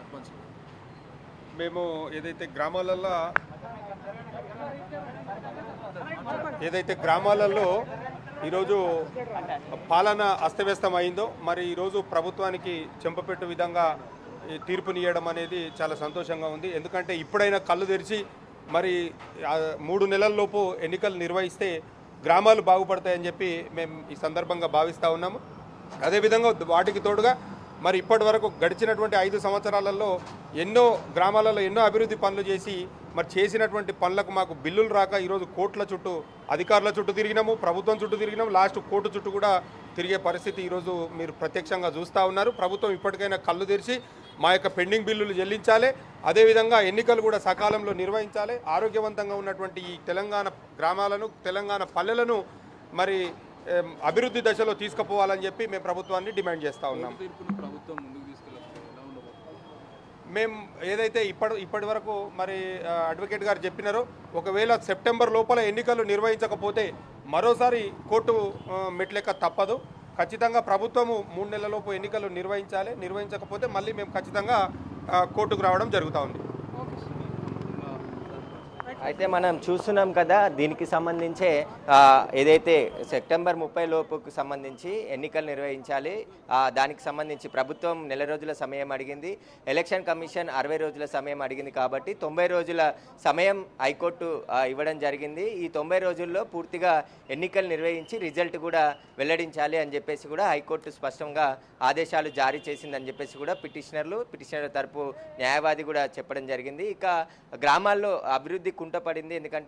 సర్పంచ్ మేము ఏదైతే గ్రామాలలో ఈరోజు పాలన అస్తవ్యస్తం అయిందో మరి ఈరోజు ప్రభుత్వానికి చెంపపెట్టు విధంగా ఈ తీర్పునియడం అనేది చాలా సంతోషంగా ఉంది. ఎందుకంటే ఇప్పుడైనా కళ్ళు తెరిచి మరి 3 నెలల్లోపు ఎన్నికలు నిర్వహిస్తే గ్రామాలు బాగుపడతాయని చెప్పి మేము ఈ సందర్భంగా భావిస్తూ ఉన్నాము. అదేవిధంగా వాటికి తోడుగా మరి ఇప్పటి వరకు గడిచినటువంటి 5 సంవత్సరాలలో ఎన్నో గ్రామాలలో ఎన్నో అభివృద్ధి పనులు చేసి మరి చేసినటువంటి పనులకు మాకు బిల్లులు రాక ఈరోజు కోర్టుల చుట్టూ అధికారుల చుట్టూ తిరిగినాము, ప్రభుత్వం చుట్టూ తిరిగినాము, లాస్ట్ కోర్టు చుట్టూ కూడా తిరిగే పరిస్థితి ఈరోజు మీరు ప్రత్యక్షంగా చూస్తూ ఉన్నారు. ప్రభుత్వం ఇప్పటికైనా కళ్ళు తెరిచి మా యొక్క పెండింగ్ బిల్లులు చెల్లించాలి, అదేవిధంగా ఎన్నికలు కూడా సకాలంలో నిర్వహించాలి, ఆరోగ్యవంతంగా ఉన్నటువంటి ఈ తెలంగాణ గ్రామాలను తెలంగాణ పల్లెలను మరి అభివృద్ధి దశలో తీసుకుపోవాలని చెప్పి మేము ప్రభుత్వాన్ని డిమాండ్ చేస్తూ ఉన్నాం. మేము ఏదైతే ఇప్పటి వరకు మరి అడ్వకేట్ గారు చెప్పినారో ఒకవేళ సెప్టెంబర్ లోపల ఎన్నికలు నిర్వహించకపోతే మరోసారి కోర్టు మెట్లెక్క తప్పదు. ఖచ్చితంగా ప్రభుత్వము 3 నెలలలోపు ఎన్నికలు నిర్వహించకపోతే మళ్ళీ మేము ఖచ్చితంగా కోర్టుకు రావడం జరుగుతూ ఉంది. అయితే మనం చూస్తున్నాం కదా, దీనికి సంబంధించే ఏదైతే సెప్టెంబర్ 30 లోపుకు సంబంధించి ఎన్నికలు నిర్వహించాలి, దానికి సంబంధించి ప్రభుత్వం 1 రోజుల సమయం అడిగింది, ఎలక్షన్ కమిషన్ 60 రోజుల సమయం అడిగింది. కాబట్టి 90 రోజుల సమయం హైకోర్టు ఇవ్వడం జరిగింది. ఈ 90 రోజుల్లో పూర్తిగా ఎన్నికలు నిర్వహించి రిజల్ట్ కూడా వెల్లడించాలి అని చెప్పేసి కూడా హైకోర్టు స్పష్టంగా ఆదేశాలు జారీ చేసిందని చెప్పేసి కూడా పిటిషనర్ తరపు న్యాయవాది కూడా చెప్పడం జరిగింది. ఇక గ్రామాల్లో అభివృద్ధి కుంటపడింది. ఎందుకంటే